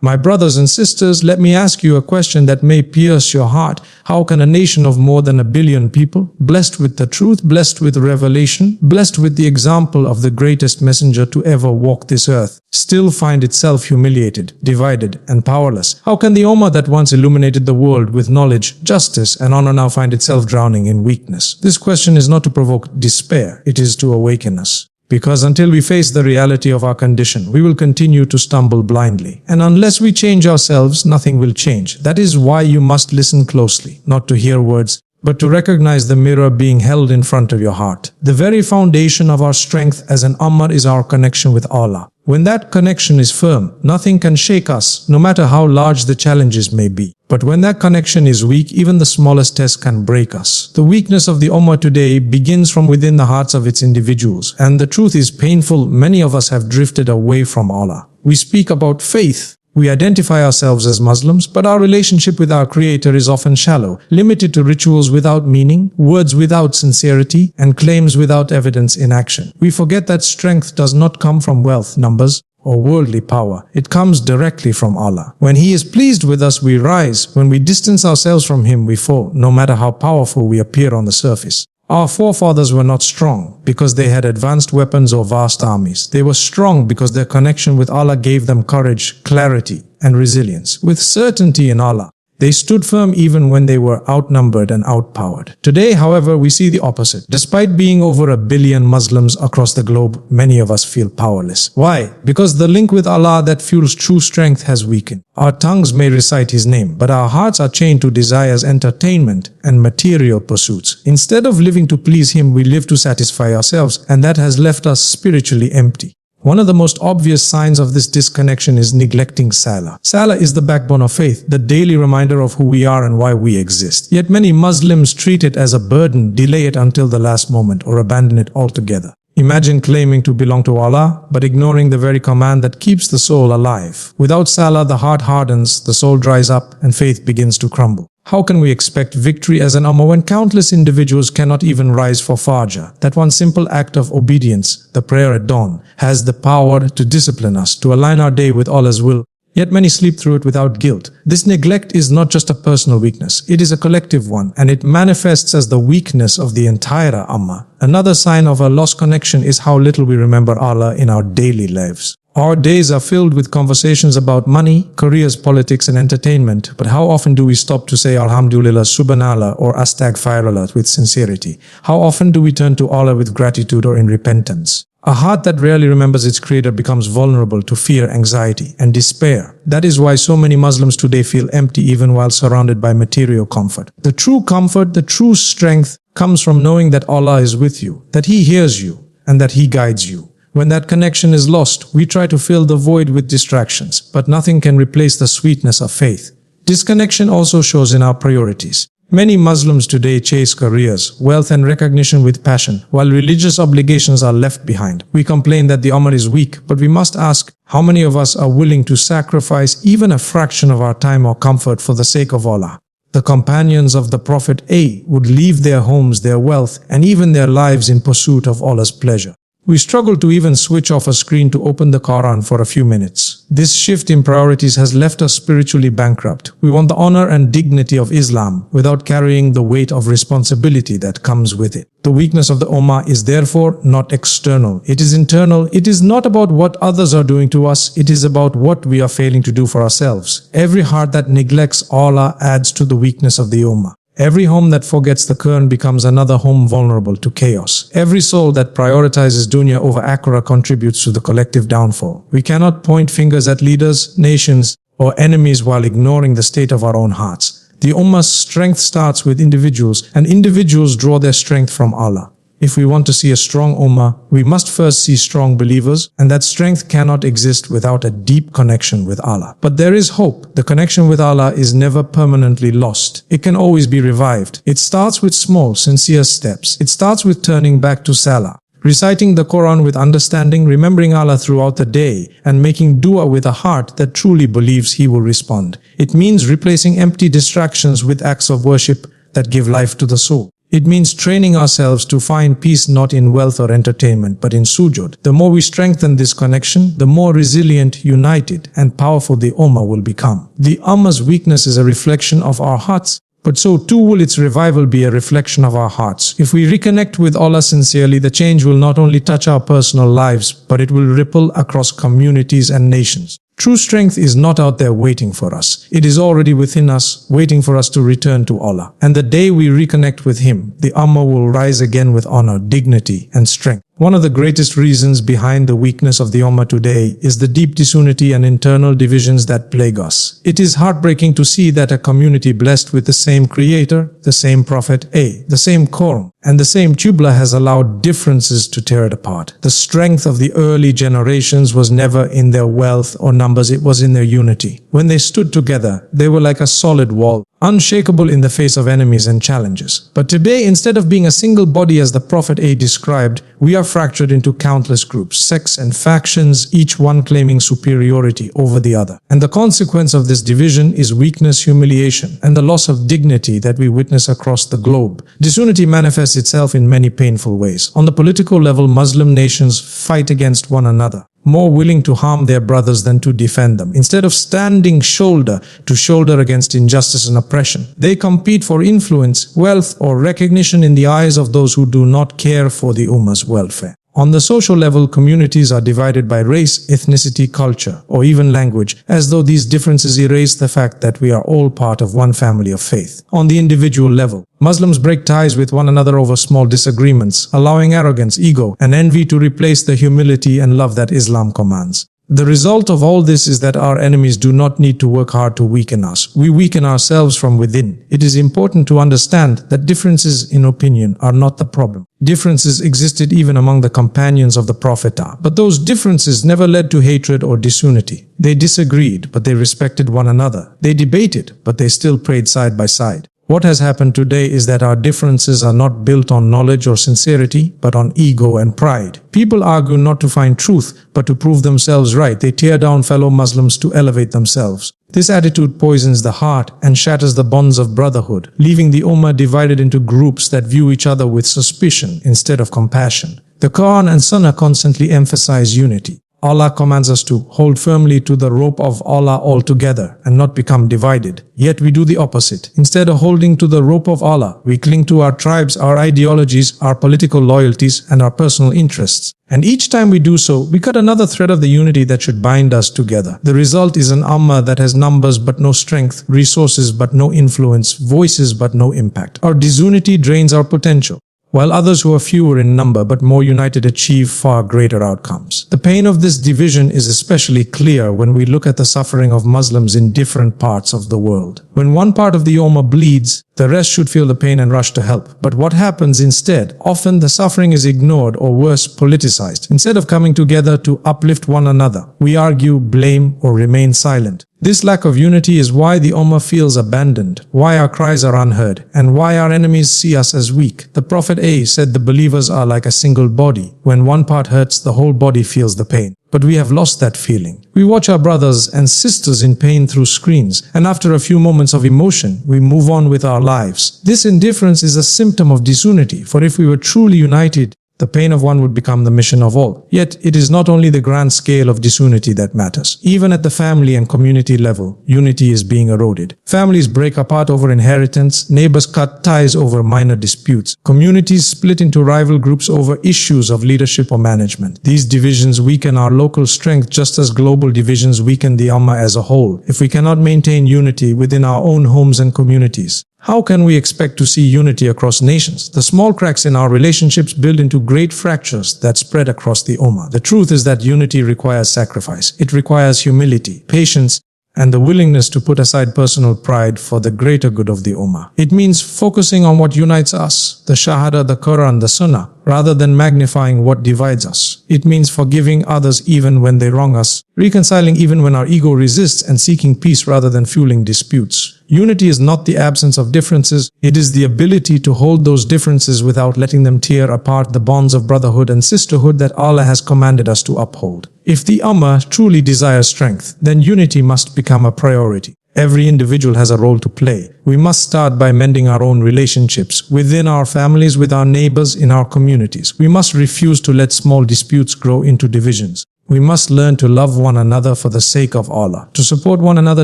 My brothers and sisters, let me ask you a question that may pierce your heart. How can a nation of more than 1 billion people, blessed with the truth, blessed with revelation, blessed with the example of the greatest messenger to ever walk this earth, still find itself humiliated, divided, and powerless? How can the Ummah that once illuminated the world with knowledge, justice, and honor now find itself drowning in weakness? This question is not to provoke despair, it is to awaken us. Because until we face the reality of our condition, we will continue to stumble blindly. And unless we change ourselves, nothing will change. That is why you must listen closely, not to hear words, but to recognize the mirror being held in front of your heart. The very foundation of our strength as an Ummah is our connection with Allah. When that connection is firm, nothing can shake us, no matter how large the challenges may be. But when that connection is weak, even the smallest test can break us. The weakness of the Ummah today begins from within the hearts of its individuals. And the truth is painful, many of us have drifted away from Allah. We speak about faith. We identify ourselves as Muslims, but our relationship with our Creator is often shallow, limited to rituals without meaning, words without sincerity, and claims without evidence in action. We forget that strength does not come from wealth, numbers, or worldly power. It comes directly from Allah. When He is pleased with us, we rise. When we distance ourselves from Him, we fall, no matter how powerful we appear on the surface. Our forefathers were not strong because they had advanced weapons or vast armies. They were strong because their connection with Allah gave them courage, clarity, and resilience. With certainty in Allah, they stood firm even when they were outnumbered and outpowered. Today, however, we see the opposite. Despite being over 1 billion Muslims across the globe, many of us feel powerless. Why? Because the link with Allah that fuels true strength has weakened. Our tongues may recite His name, but our hearts are chained to desires, entertainment, and material pursuits. Instead of living to please Him, we live to satisfy ourselves, and that has left us spiritually empty. One of the most obvious signs of this disconnection is neglecting Salah. Salah is the backbone of faith, the daily reminder of who we are and why we exist. Yet many Muslims treat it as a burden, delay it until the last moment, or abandon it altogether. Imagine claiming to belong to Allah, but ignoring the very command that keeps the soul alive. Without Salah, the heart hardens, the soul dries up, and faith begins to crumble. How can we expect victory as an Ummah when countless individuals cannot even rise for Fajr? That one simple act of obedience, the prayer at dawn, has the power to discipline us, to align our day with Allah's will. Yet many sleep through it without guilt. This neglect is not just a personal weakness, it is a collective one, and it manifests as the weakness of the entire Ummah. Another sign of a lost connection is how little we remember Allah in our daily lives. Our days are filled with conversations about money, careers, politics, and entertainment, but how often do we stop to say Alhamdulillah, Subhanallah, or Astaghfirullah with sincerity? How often do we turn to Allah with gratitude or in repentance? A heart that rarely remembers its Creator becomes vulnerable to fear, anxiety, and despair. That is why so many Muslims today feel empty even while surrounded by material comfort. The true comfort, the true strength comes from knowing that Allah is with you, that He hears you, and that He guides you. When that connection is lost, we try to fill the void with distractions, but nothing can replace the sweetness of faith. Disconnection also shows in our priorities. Many Muslims today chase careers, wealth, and recognition with passion, while religious obligations are left behind. We complain that the Ummah is weak, but we must ask, how many of us are willing to sacrifice even a fraction of our time or comfort for the sake of Allah? The companions of the Prophet would leave their homes, their wealth, and even their lives in pursuit of Allah's pleasure. We struggle to even switch off a screen to open the Qur'an for a few minutes. This shift in priorities has left us spiritually bankrupt. We want the honor and dignity of Islam without carrying the weight of responsibility that comes with it. The weakness of the Ummah is therefore not external. It is internal. It is not about what others are doing to us. It is about what we are failing to do for ourselves. Every heart that neglects Allah adds to the weakness of the Ummah. Every home that forgets the Qur'an becomes another home vulnerable to chaos. Every soul that prioritizes dunya over akhirah contributes to the collective downfall. We cannot point fingers at leaders, nations, or enemies while ignoring the state of our own hearts. The Ummah's strength starts with individuals, and individuals draw their strength from Allah. If we want to see a strong Ummah, we must first see strong believers, and that strength cannot exist without a deep connection with Allah. But there is hope. The connection with Allah is never permanently lost. It can always be revived. It starts with small, sincere steps. It starts with turning back to Salah, reciting the Qur'an with understanding, remembering Allah throughout the day, and making dua with a heart that truly believes He will respond. It means replacing empty distractions with acts of worship that give life to the soul. It means training ourselves to find peace not in wealth or entertainment, but in sujud. The more we strengthen this connection, the more resilient, united, and powerful the Ummah will become. The Ummah's weakness is a reflection of our hearts, but so too will its revival be a reflection of our hearts. If we reconnect with Allah sincerely, the change will not only touch our personal lives, but it will ripple across communities and nations. True strength is not out there waiting for us. It is already within us, waiting for us to return to Allah. And the day we reconnect with Him, the Ummah will rise again with honor, dignity, and strength. One of the greatest reasons behind the weakness of the Ummah today is the deep disunity and internal divisions that plague us. It is heartbreaking to see that a community blessed with the same Creator, the same Prophet, the same Quran, and the same Qibla has allowed differences to tear it apart. The strength of the early generations was never in their wealth or numbers, it was in their unity. When they stood together, they were like a solid wall, unshakable in the face of enemies and challenges. But today, instead of being a single body as the Prophet described, we are fractured into countless groups, sects and factions, each one claiming superiority over the other. And the consequence of this division is weakness, humiliation, and the loss of dignity that we witness across the globe. Disunity manifests itself in many painful ways. On the political level, Muslim nations fight against one another, more willing to harm their brothers than to defend them. Instead of standing shoulder to shoulder against injustice and oppression, they compete for influence, wealth, or recognition in the eyes of those who do not care for the Ummah's welfare. On the social level, communities are divided by race, ethnicity, culture, or even language, as though these differences erase the fact that we are all part of one family of faith. On the individual level, Muslims break ties with one another over small disagreements, allowing arrogance, ego, and envy to replace the humility and love that Islam commands. The result of all this is that our enemies do not need to work hard to weaken us. We weaken ourselves from within. It is important to understand that differences in opinion are not the problem. Differences existed even among the companions of the Prophet, but those differences never led to hatred or disunity. They disagreed, but they respected one another. They debated, but they still prayed side by side. What has happened today is that our differences are not built on knowledge or sincerity, but on ego and pride. People argue not to find truth, but to prove themselves right. They tear down fellow Muslims to elevate themselves. This attitude poisons the heart and shatters the bonds of brotherhood, leaving the Ummah divided into groups that view each other with suspicion instead of compassion. The Qur'an and Sunnah constantly emphasize unity. Allah commands us to hold firmly to the rope of Allah altogether and not become divided. Yet we do the opposite. Instead of holding to the rope of Allah, we cling to our tribes, our ideologies, our political loyalties, and our personal interests. And each time we do so, we cut another thread of the unity that should bind us together. The result is an ummah that has numbers but no strength, resources but no influence, voices but no impact. Our disunity drains our potential, while others who are fewer in number but more united achieve far greater outcomes. The pain of this division is especially clear when we look at the suffering of Muslims in different parts of the world. When one part of the Ummah bleeds, the rest should feel the pain and rush to help. But what happens instead? Often the suffering is ignored or worse, politicized. Instead of coming together to uplift one another, we argue, blame, or remain silent. This lack of unity is why the Ummah feels abandoned, why our cries are unheard, and why our enemies see us as weak. The Prophet said the believers are like a single body. When one part hurts, the whole body feels the pain. But we have lost that feeling. We watch our brothers and sisters in pain through screens, and after a few moments of emotion, we move on with our lives. This indifference is a symptom of disunity, for if we were truly united, the pain of one would become the mission of all. Yet, it is not only the grand scale of disunity that matters. Even at the family and community level, unity is being eroded. Families break apart over inheritance, neighbors cut ties over minor disputes, communities split into rival groups over issues of leadership or management. These divisions weaken our local strength just as global divisions weaken the Ummah as a whole. If we cannot maintain unity within our own homes and communities, how can we expect to see unity across nations? The small cracks in our relationships build into great fractures that spread across the Ummah. The truth is that unity requires sacrifice. It requires humility, patience, and the willingness to put aside personal pride for the greater good of the Ummah. It means focusing on what unites us, the Shahada, the Qur'an, the Sunnah, rather than magnifying what divides us. It means forgiving others even when they wrong us, reconciling even when our ego resists, and seeking peace rather than fueling disputes. Unity is not the absence of differences, it is the ability to hold those differences without letting them tear apart the bonds of brotherhood and sisterhood that Allah has commanded us to uphold. If the Ummah truly desires strength, then unity must become a priority. Every individual has a role to play. We must start by mending our own relationships, within our families, with our neighbors, in our communities. We must refuse to let small disputes grow into divisions. We must learn to love one another for the sake of Allah, to support one another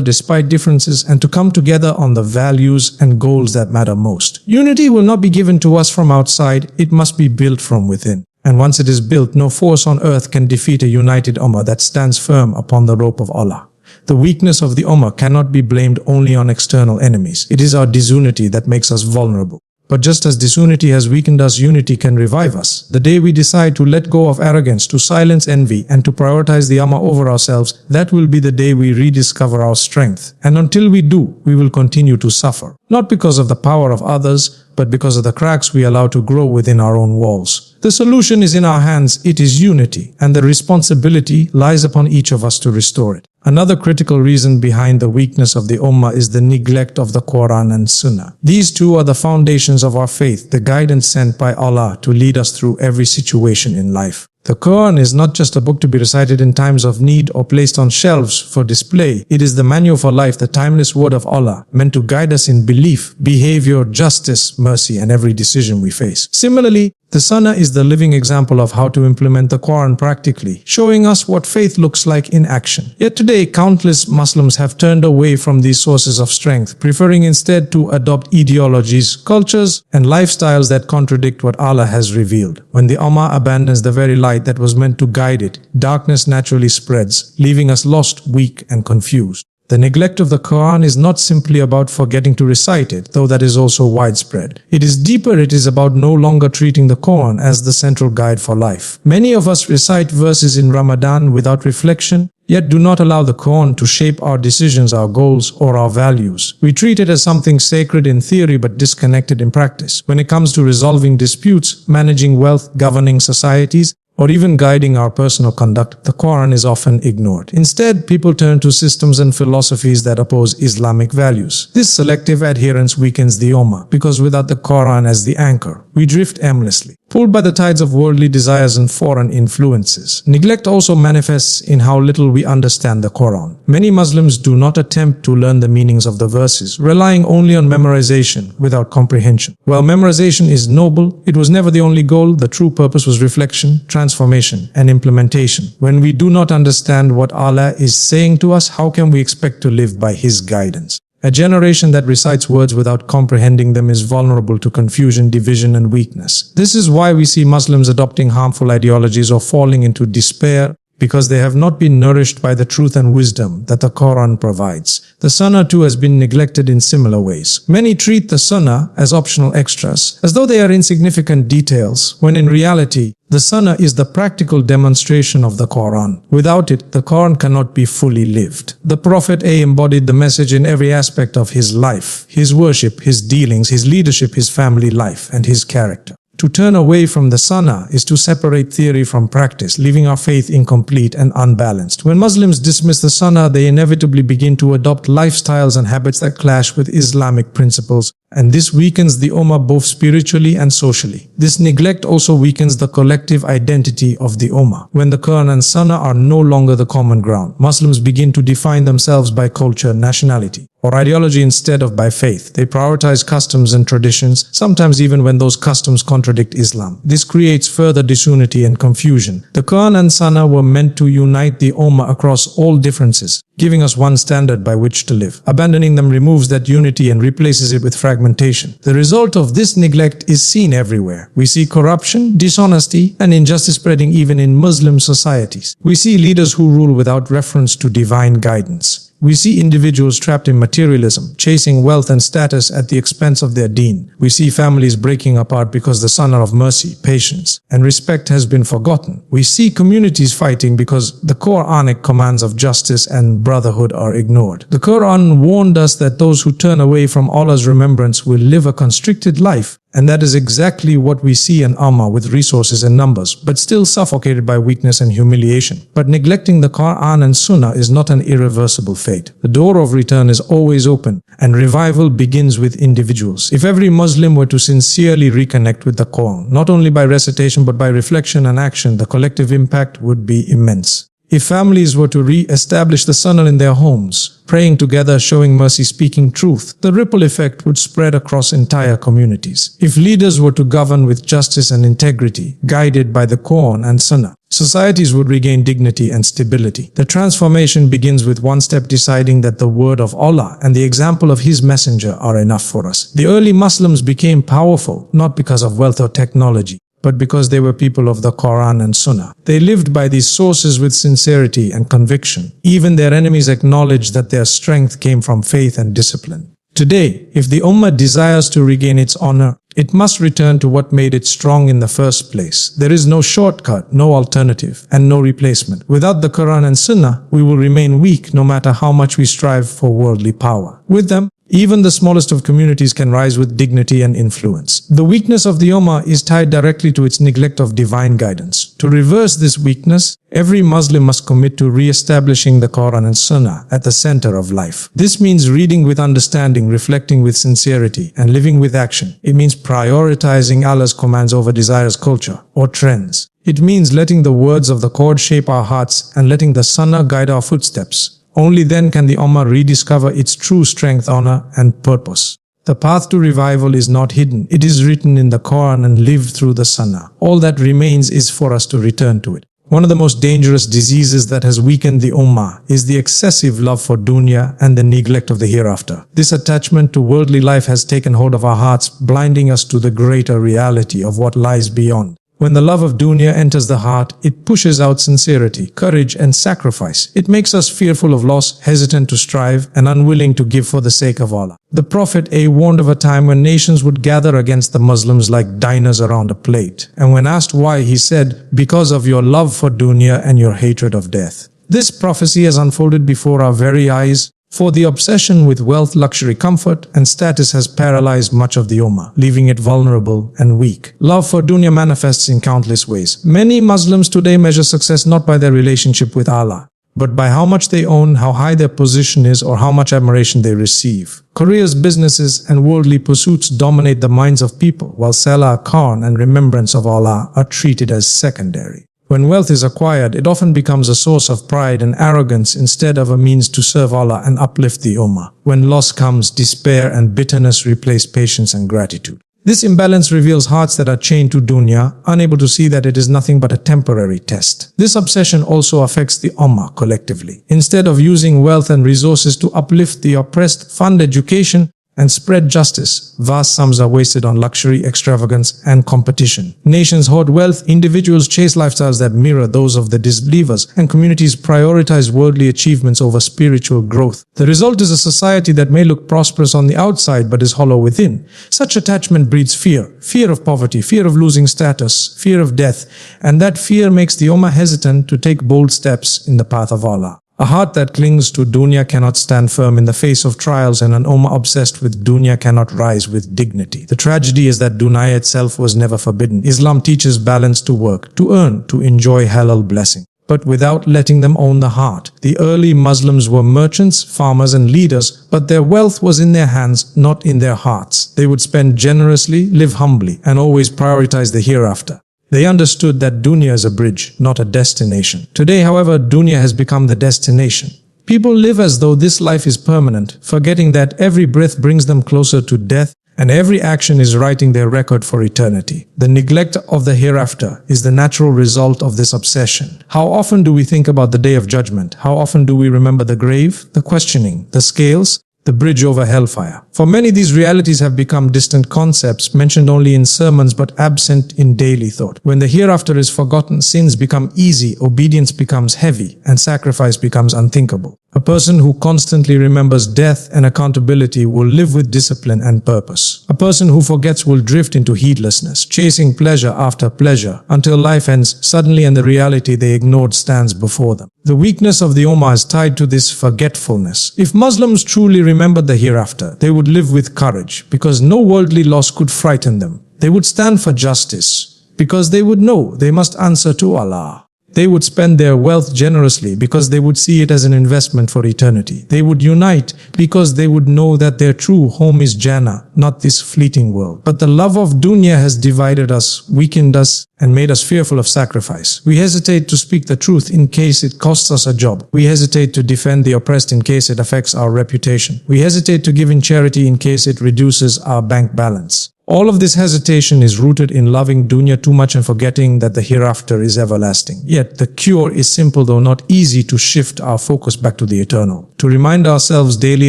despite differences, and to come together on the values and goals that matter most. Unity will not be given to us from outside, it must be built from within. And once it is built, no force on earth can defeat a united Ummah that stands firm upon the rope of Allah. The weakness of the Ummah cannot be blamed only on external enemies. It is our disunity that makes us vulnerable. But just as disunity has weakened us, unity can revive us. The day we decide to let go of arrogance, to silence envy, and to prioritize the Ummah over ourselves, that will be the day we rediscover our strength. And until we do, we will continue to suffer. Not because of the power of others, but because of the cracks we allow to grow within our own walls. The solution is in our hands. It is unity, and the responsibility lies upon each of us to restore it. Another critical reason behind the weakness of the Ummah is the neglect of the Qur'an and Sunnah. These two are the foundations of our faith, the guidance sent by Allah to lead us through every situation in life. The Quran is not just a book to be recited in times of need or placed on shelves for display. It is the manual for life, the timeless word of Allah, meant to guide us in belief, behavior, justice, mercy, and every decision we face. Similarly, the Sunnah is the living example of how to implement the Quran practically, showing us what faith looks like in action. Yet today, countless Muslims have turned away from these sources of strength, preferring instead to adopt ideologies, cultures, and lifestyles that contradict what Allah has revealed. When the Ummah abandons the very light that was meant to guide it, darkness naturally spreads, leaving us lost, weak, and confused. The neglect of the Quran is not simply about forgetting to recite it, though that is also widespread. It is deeper. It is about no longer treating the Quran as the central guide for life. Many of us recite verses in Ramadan without reflection, yet do not allow the Quran to shape our decisions, our goals, or our values. We treat it as something sacred in theory but disconnected in practice. When it comes to resolving disputes, managing wealth, governing societies, or even guiding our personal conduct, the Quran is often ignored. Instead, people turn to systems and philosophies that oppose Islamic values. This selective adherence weakens the Ummah, because without the Quran as the anchor, we drift aimlessly, pulled by the tides of worldly desires and foreign influences. Neglect also manifests in how little we understand the Quran. Many Muslims do not attempt to learn the meanings of the verses, relying only on memorization without comprehension. While memorization is noble, it was never the only goal. The true purpose was reflection, transformation, and implementation. When we do not understand what Allah is saying to us, how can we expect to live by His guidance? A generation that recites words without comprehending them is vulnerable to confusion, division, and weakness. This is why we see Muslims adopting harmful ideologies or falling into despair, because they have not been nourished by the truth and wisdom that the Quran provides. The Sunnah too has been neglected in similar ways. Many treat the Sunnah as optional extras, as though they are insignificant details, when in reality, the Sunnah is the practical demonstration of the Quran. Without it, the Quran cannot be fully lived. The Prophet embodied the message in every aspect of his life, his worship, his dealings, his leadership, his family life, and his character. To turn away from the Sunnah is to separate theory from practice, leaving our faith incomplete and unbalanced. When Muslims dismiss the Sunnah, they inevitably begin to adopt lifestyles and habits that clash with Islamic principles, and this weakens the Ummah both spiritually and socially. This neglect also weakens the collective identity of the Ummah. When the Quran and Sunnah are no longer the common ground, Muslims begin to define themselves by culture, nationality, or ideology instead of by faith. They prioritize customs and traditions, sometimes even when those customs contradict Islam. This creates further disunity and confusion. The Quran and Sunnah were meant to unite the Ummah across all differences, giving us one standard by which to live. Abandoning them removes that unity and replaces it with fragmentation. The result of this neglect is seen everywhere. We see corruption, dishonesty, and injustice spreading even in Muslim societies. We see leaders who rule without reference to divine guidance. We see individuals trapped in materialism, chasing wealth and status at the expense of their deen. We see families breaking apart because the Sunnah of mercy, patience, and respect has been forgotten. We see communities fighting because the Quranic commands of justice and brotherhood are ignored. The Quran warned us that those who turn away from Allah's remembrance will live a constricted life. And that is exactly what we see in Ummah, with resources and numbers, but still suffocated by weakness and humiliation. But neglecting the Quran and Sunnah is not an irreversible fate. The door of return is always open, and revival begins with individuals. If every Muslim were to sincerely reconnect with the Quran, not only by recitation but by reflection and action, the collective impact would be immense. If families were to re-establish the Sunnah in their homes, praying together, showing mercy, speaking truth, the ripple effect would spread across entire communities. If leaders were to govern with justice and integrity, guided by the Qur'an and Sunnah, societies would regain dignity and stability. The transformation begins with one step: deciding that the word of Allah and the example of His Messenger are enough for us. The early Muslims became powerful not because of wealth or technology, but because they were people of the Qur'an and Sunnah. They lived by these sources with sincerity and conviction. Even their enemies acknowledged that their strength came from faith and discipline. Today, if the Ummah desires to regain its honor, it must return to what made it strong in the first place. There is no shortcut, no alternative, and no replacement. Without the Qur'an and Sunnah, we will remain weak no matter how much we strive for worldly power. With them, even the smallest of communities can rise with dignity and influence. The weakness of the Ummah is tied directly to its neglect of divine guidance. To reverse this weakness, every Muslim must commit to re-establishing the Qur'an and Sunnah at the center of life. This means reading with understanding, reflecting with sincerity, and living with action. It means prioritizing Allah's commands over desires, culture, or trends. It means letting the words of the Qur'an shape our hearts and letting the Sunnah guide our footsteps. Only then can the Ummah rediscover its true strength, honor, and purpose. The path to revival is not hidden. It is written in the Qur'an and lived through the Sunnah. All that remains is for us to return to it. One of the most dangerous diseases that has weakened the Ummah is the excessive love for dunya and the neglect of the hereafter. This attachment to worldly life has taken hold of our hearts, blinding us to the greater reality of what lies beyond. When the love of dunya enters the heart, it pushes out sincerity, courage, and sacrifice. It makes us fearful of loss, hesitant to strive, and unwilling to give for the sake of Allah. The Prophet warned of a time when nations would gather against the Muslims like diners around a plate. And when asked why, he said, "Because of your love for dunya and your hatred of death." This prophecy has unfolded before our very eyes. For the obsession with wealth, luxury, comfort, and status has paralyzed much of the Ummah, leaving it vulnerable and weak. Love for dunya manifests in countless ways. Many Muslims today measure success not by their relationship with Allah, but by how much they own, how high their position is, or how much admiration they receive. Careers, businesses, and worldly pursuits dominate the minds of people, while Salah, Khan, and remembrance of Allah are treated as secondary. When wealth is acquired, it often becomes a source of pride and arrogance instead of a means to serve Allah and uplift the Ummah. When loss comes, despair and bitterness replace patience and gratitude. This imbalance reveals hearts that are chained to dunya, unable to see that it is nothing but a temporary test. This obsession also affects the Ummah collectively. Instead of using wealth and resources to uplift the oppressed, fund education, and spread justice, vast sums are wasted on luxury, extravagance, and competition. Nations hoard wealth, individuals chase lifestyles that mirror those of the disbelievers, and communities prioritize worldly achievements over spiritual growth. The result is a society that may look prosperous on the outside but is hollow within. Such attachment breeds fear. Fear of poverty, fear of losing status, fear of death, and that fear makes the Ummah hesitant to take bold steps in the path of Allah. A heart that clings to dunya cannot stand firm in the face of trials, and an Ummah obsessed with dunya cannot rise with dignity. The tragedy is that dunya itself was never forbidden. Islam teaches balance: to work, to earn, to enjoy halal blessing, but without letting them own the heart. The early Muslims were merchants, farmers, and leaders, but their wealth was in their hands, not in their hearts. They would spend generously, live humbly, and always prioritize the hereafter. They understood that dunya is a bridge, not a destination. Today, however, dunya has become the destination. People live as though this life is permanent, forgetting that every breath brings them closer to death, and every action is writing their record for eternity. The neglect of the hereafter is the natural result of this obsession. How often do we think about the day of judgment? How often do we remember the grave, the questioning, the scales, the bridge over hellfire? For many, these realities have become distant concepts, mentioned only in sermons but absent in daily thought. When the hereafter is forgotten, sins become easy, obedience becomes heavy, and sacrifice becomes unthinkable. A person who constantly remembers death and accountability will live with discipline and purpose. A person who forgets will drift into heedlessness, chasing pleasure after pleasure, until life ends suddenly and the reality they ignored stands before them. The weakness of the Ummah is tied to this forgetfulness. If Muslims truly remembered the hereafter, they would live with courage, because no worldly loss could frighten them. They would stand for justice, because they would know they must answer to Allah. They would spend their wealth generously because they would see it as an investment for eternity. They would unite because they would know that their true home is Jannah, not this fleeting world. But the love of dunya has divided us, weakened us, and made us fearful of sacrifice. We hesitate to speak the truth in case it costs us a job. We hesitate to defend the oppressed in case it affects our reputation. We hesitate to give in charity in case it reduces our bank balance. All of this hesitation is rooted in loving dunya too much and forgetting that the hereafter is everlasting. Yet the cure is simple though not easy: to shift our focus back to the eternal. To remind ourselves daily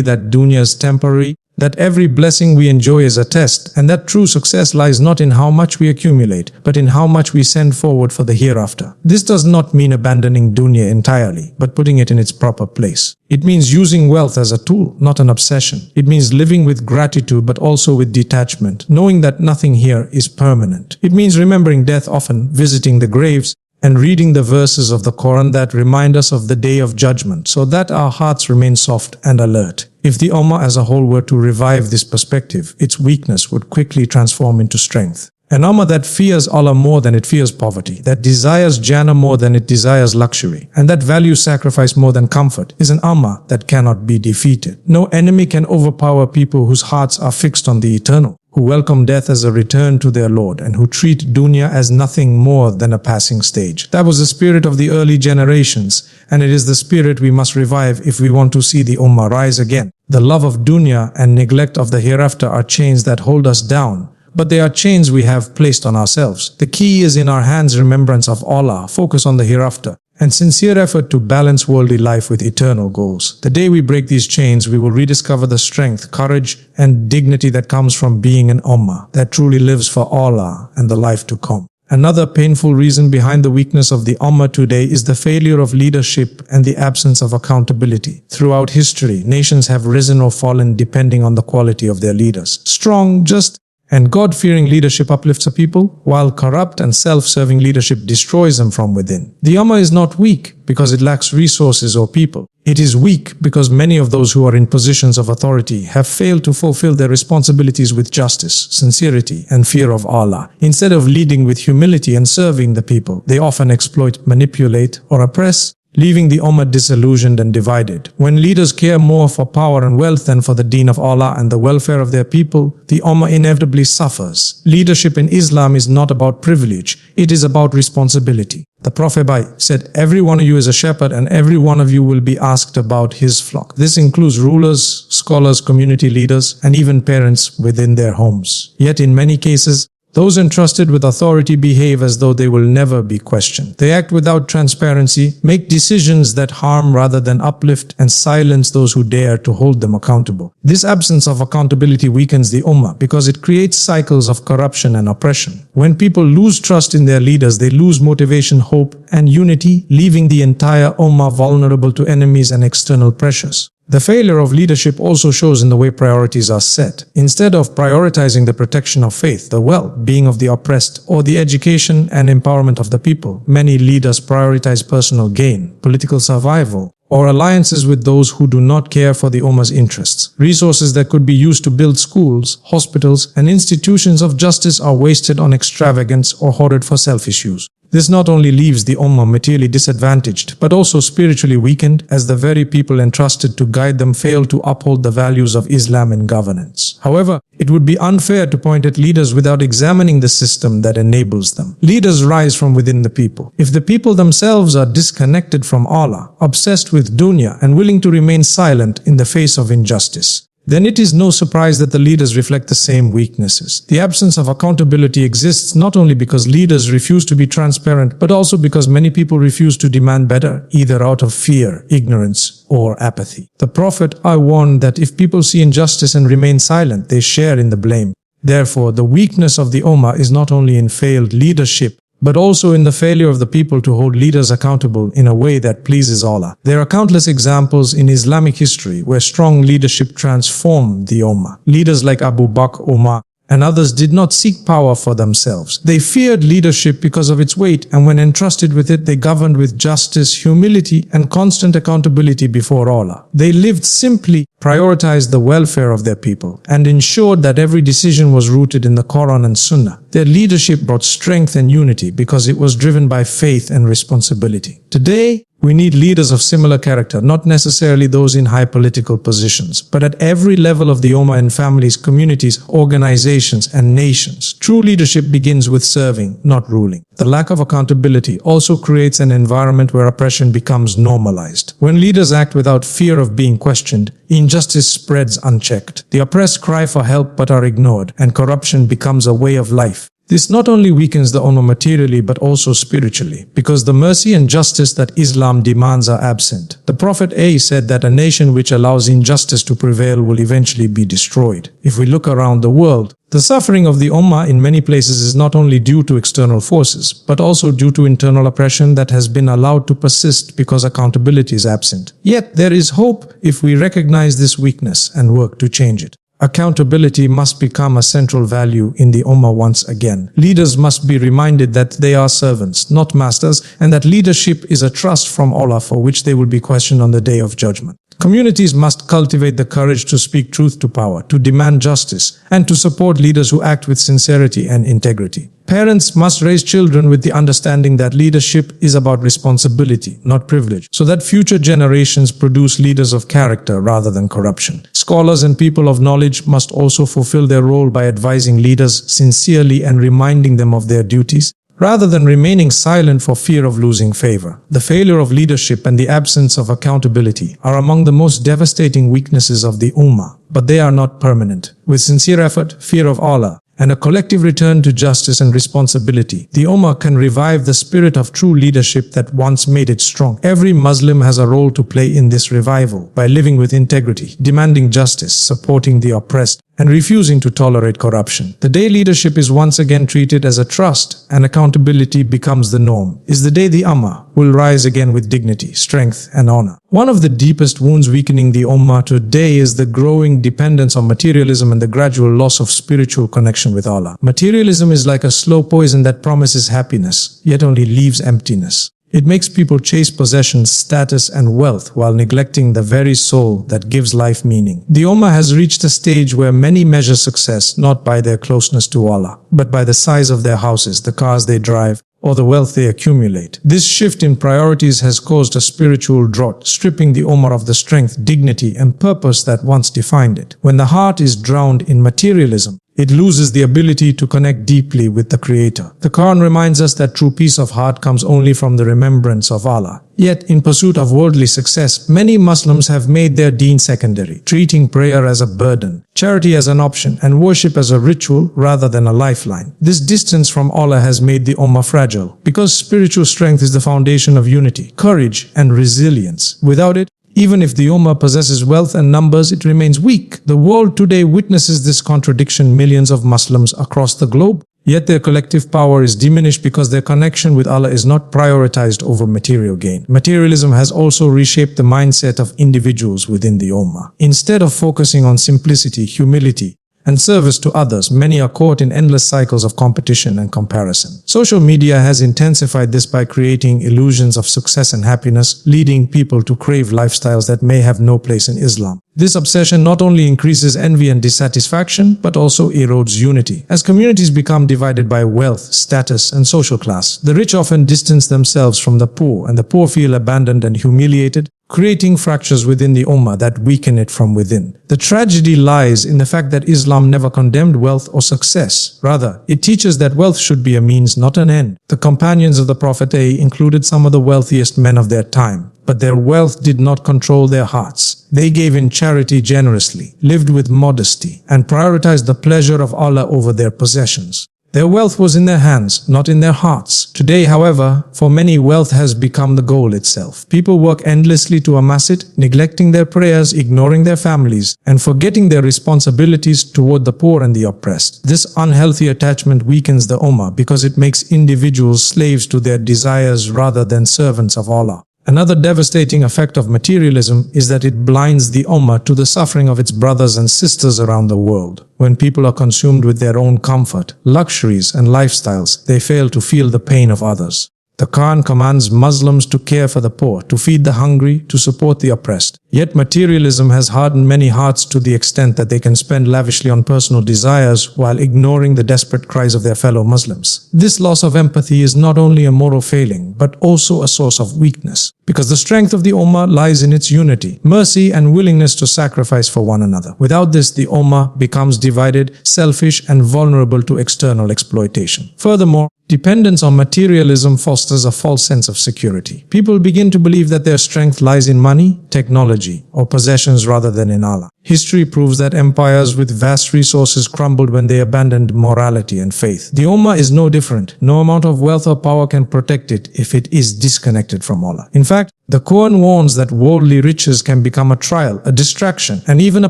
that dunya is temporary, that every blessing we enjoy is a test, and that true success lies not in how much we accumulate, but in how much we send forward for the hereafter. This does not mean abandoning dunya entirely, but putting it in its proper place. It means using wealth as a tool, not an obsession. It means living with gratitude but also with detachment, knowing that nothing here is permanent. It means remembering death often, visiting the graves, and reading the verses of the Qur'an that remind us of the day of judgment, so that our hearts remain soft and alert. If the Ummah as a whole were to revive this perspective, its weakness would quickly transform into strength. An Ummah that fears Allah more than it fears poverty, that desires Jannah more than it desires luxury, and that values sacrifice more than comfort, is an Ummah that cannot be defeated. No enemy can overpower people whose hearts are fixed on the eternal, who welcome death as a return to their Lord, and who treat dunya as nothing more than a passing stage. That was the spirit of the early generations, and it is the spirit we must revive if we want to see the Ummah rise again. The love of dunya and neglect of the hereafter are chains that hold us down, but they are chains we have placed on ourselves. The key is in our hands remembrance of Allah, focus on the hereafter, and sincere effort to balance worldly life with eternal goals. The day we break these chains, we will rediscover the strength, courage, and dignity that comes from being an Ummah that truly lives for Allah and the life to come. Another painful reason behind the weakness of the Ummah today is the failure of leadership and the absence of accountability. Throughout history, nations have risen or fallen depending on the quality of their leaders. Strong, just, and God-fearing leadership uplifts a people, while corrupt and self-serving leadership destroys them from within. The Ummah is not weak because it lacks resources or people. It is weak because many of those who are in positions of authority have failed to fulfill their responsibilities with justice, sincerity, and fear of Allah. Instead of leading with humility and serving the people, they often exploit, manipulate, or oppress, leaving the Ummah disillusioned and divided. When leaders care more for power and wealth than for the deen of Allah and the welfare of their people, the Ummah inevitably suffers. Leadership in Islam is not about privilege, it is about responsibility. The Prophet said, "Every one of you is a shepherd and every one of you will be asked about his flock." This includes rulers, scholars, community leaders, and even parents within their homes. Yet in many cases, those entrusted with authority behave as though they will never be questioned. They act without transparency, make decisions that harm rather than uplift, and silence those who dare to hold them accountable. This absence of accountability weakens the Ummah because it creates cycles of corruption and oppression. When people lose trust in their leaders, they lose motivation, hope, and unity, leaving the entire Ummah vulnerable to enemies and external pressures. The failure of leadership also shows in the way priorities are set. Instead of prioritizing the protection of faith, the well-being of the oppressed, or the education and empowerment of the people, many leaders prioritize personal gain, political survival, or alliances with those who do not care for the Ummah's interests. Resources that could be used to build schools, hospitals, and institutions of justice are wasted on extravagance or hoarded for selfish use. This not only leaves the Ummah materially disadvantaged, but also spiritually weakened, as the very people entrusted to guide them fail to uphold the values of Islam in governance. However, it would be unfair to point at leaders without examining the system that enables them. Leaders rise from within the people. If the people themselves are disconnected from Allah, obsessed with dunya, and willing to remain silent in the face of injustice, then it is no surprise that the leaders reflect the same weaknesses. The absence of accountability exists not only because leaders refuse to be transparent, but also because many people refuse to demand better, either out of fear, ignorance, or apathy. The Prophet warned that if people see injustice and remain silent, they share in the blame. Therefore, the weakness of the Ummah is not only in failed leadership, but also in the failure of the people to hold leaders accountable in a way that pleases Allah. There are countless examples in Islamic history where strong leadership transformed the Ummah. Leaders like Abu Bakr, Umar, and others did not seek power for themselves. They feared leadership because of its weight, and when entrusted with it, they governed with justice, humility, and constant accountability before Allah. They lived simply, prioritized the welfare of their people, and ensured that every decision was rooted in the Qur'an and Sunnah. Their leadership brought strength and unity because it was driven by faith and responsibility. Today, we need leaders of similar character, not necessarily those in high political positions, but at every level of the Ummah, in families, communities, organizations, and nations. True leadership begins with serving, not ruling. The lack of accountability also creates an environment where oppression becomes normalized. When leaders act without fear of being questioned, injustice spreads unchecked. The oppressed cry for help but are ignored, and corruption becomes a way of life. This not only weakens the Ummah materially but also spiritually, because the mercy and justice that Islam demands are absent. The Prophet said that a nation which allows injustice to prevail will eventually be destroyed. If we look around the world, the suffering of the Ummah in many places is not only due to external forces, but also due to internal oppression that has been allowed to persist because accountability is absent. Yet there is hope if we recognize this weakness and work to change it. Accountability must become a central value in the Ummah once again. Leaders must be reminded that they are servants, not masters, and that leadership is a trust from Allah for which they will be questioned on the Day of Judgment. Communities must cultivate the courage to speak truth to power, to demand justice, and to support leaders who act with sincerity and integrity. Parents must raise children with the understanding that leadership is about responsibility, not privilege, so that future generations produce leaders of character rather than corruption. Scholars and people of knowledge must also fulfill their role by advising leaders sincerely and reminding them of their duties, rather than remaining silent for fear of losing favor. The failure of leadership and the absence of accountability are among the most devastating weaknesses of the Ummah, but they are not permanent. With sincere effort, fear of Allah, and a collective return to justice and responsibility, the Ummah can revive the spirit of true leadership that once made it strong. Every Muslim has a role to play in this revival by living with integrity, demanding justice, supporting the oppressed, and refusing to tolerate corruption. The day leadership is once again treated as a trust and accountability becomes the norm is the day the Ummah will rise again with dignity, strength, and honor. One of the deepest wounds weakening the Ummah today is the growing dependence on materialism and the gradual loss of spiritual connection with Allah. Materialism is like a slow poison that promises happiness, yet only leaves emptiness. It makes people chase possessions, status, and wealth while neglecting the very soul that gives life meaning. The Ummah has reached a stage where many measure success not by their closeness to Allah, but by the size of their houses, the cars they drive, or the wealth they accumulate. This shift in priorities has caused a spiritual drought, stripping the Ummah of the strength, dignity, and purpose that once defined it. When the heart is drowned in materialism, it loses the ability to connect deeply with the Creator. The Quran reminds us that true peace of heart comes only from the remembrance of Allah. Yet, in pursuit of worldly success, many Muslims have made their deen secondary, treating prayer as a burden, charity as an option, and worship as a ritual rather than a lifeline. This distance from Allah has made the Ummah fragile, because spiritual strength is the foundation of unity, courage, and resilience. Without it, even if the Ummah possesses wealth and numbers, it remains weak. The world today witnesses this contradiction. Millions of Muslims across the globe, yet their collective power is diminished because their connection with Allah is not prioritized over material gain. Materialism has also reshaped the mindset of individuals within the Ummah. Instead of focusing on simplicity, humility, and service to others, many are caught in endless cycles of competition and comparison. Social media has intensified this by creating illusions of success and happiness, leading people to crave lifestyles that may have no place in Islam. This obsession not only increases envy and dissatisfaction, but also erodes unity. As communities become divided by wealth, status, and social class, the rich often distance themselves from the poor, and the poor feel abandoned and humiliated, creating fractures within the Ummah that weaken it from within. The tragedy lies in the fact that Islam never condemned wealth or success. Rather, it teaches that wealth should be a means, not an end. The companions of the Prophet included some of the wealthiest men of their time, but their wealth did not control their hearts. They gave in charity generously, lived with modesty, and prioritized the pleasure of Allah over their possessions. Their wealth was in their hands, not in their hearts. Today, however, for many, wealth has become the goal itself. People work endlessly to amass it, neglecting their prayers, ignoring their families, and forgetting their responsibilities toward the poor and the oppressed. This unhealthy attachment weakens the Ummah because it makes individuals slaves to their desires rather than servants of Allah. Another devastating effect of materialism is that it blinds the Ummah to the suffering of its brothers and sisters around the world. When people are consumed with their own comfort, luxuries, and lifestyles, they fail to feel the pain of others. The Quran commands Muslims to care for the poor, to feed the hungry, to support the oppressed. Yet materialism has hardened many hearts to the extent that they can spend lavishly on personal desires while ignoring the desperate cries of their fellow Muslims. This loss of empathy is not only a moral failing, but also a source of weakness. Because the strength of the Ummah lies in its unity, mercy, and willingness to sacrifice for one another. Without this, the Ummah becomes divided, selfish, and vulnerable to external exploitation. Furthermore, dependence on materialism fosters a false sense of security. People begin to believe that their strength lies in money, technology, or possessions rather than in Allah. History proves that empires with vast resources crumbled when they abandoned morality and faith. The Ummah is no different. No amount of wealth or power can protect it if it is disconnected from Allah. In fact, the Quran warns that worldly riches can become a trial, a distraction, and even a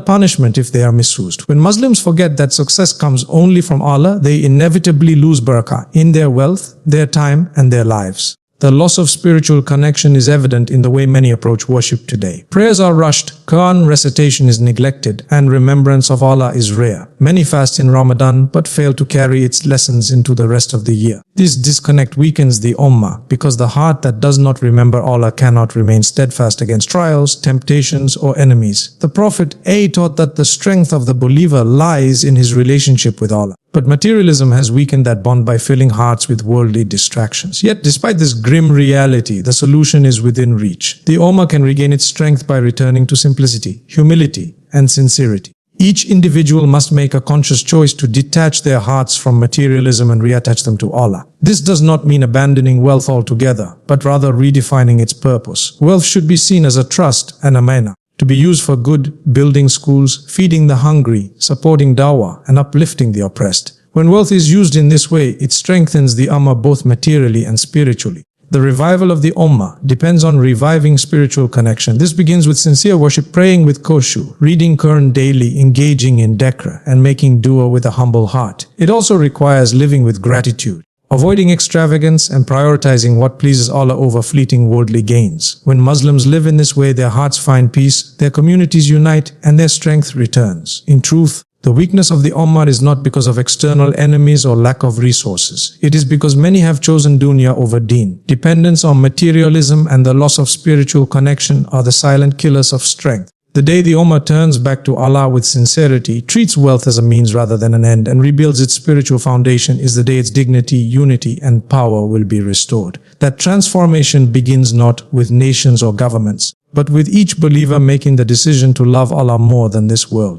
punishment if they are misused. When Muslims forget that success comes only from Allah, they inevitably lose barakah in their wealth, their time, and their lives. The loss of spiritual connection is evident in the way many approach worship today. Prayers are rushed, Quran recitation is neglected, and remembrance of Allah is rare. Many fast in Ramadan but fail to carry its lessons into the rest of the year. This disconnect weakens the Ummah because the heart that does not remember Allah cannot remain steadfast against trials, temptations, or enemies. The Prophet taught that the strength of the believer lies in his relationship with Allah. But materialism has weakened that bond by filling hearts with worldly distractions. Yet, despite this grim reality, the solution is within reach. The Ummah can regain its strength by returning to simplicity, humility, and sincerity. Each individual must make a conscious choice to detach their hearts from materialism and reattach them to Allah. This does not mean abandoning wealth altogether, but rather redefining its purpose. Wealth should be seen as a trust and a amana, to be used for good, building schools, feeding the hungry, supporting dawah, and uplifting the oppressed. When wealth is used in this way, it strengthens the Ummah both materially and spiritually. The revival of the Ummah depends on reviving spiritual connection. This begins with sincere worship, praying with khushu, reading Qur'an daily, engaging in dhikr, and making dua with a humble heart. It also requires living with gratitude, avoiding extravagance, and prioritizing what pleases Allah over fleeting worldly gains. When Muslims live in this way, their hearts find peace, their communities unite, and their strength returns. In truth, the weakness of the Ummah is not because of external enemies or lack of resources. It is because many have chosen dunya over deen. Dependence on materialism and the loss of spiritual connection are the silent killers of strength. The day the Ummah turns back to Allah with sincerity, treats wealth as a means rather than an end, and rebuilds its spiritual foundation is the day its dignity, unity, and power will be restored. That transformation begins not with nations or governments, but with each believer making the decision to love Allah more than this world.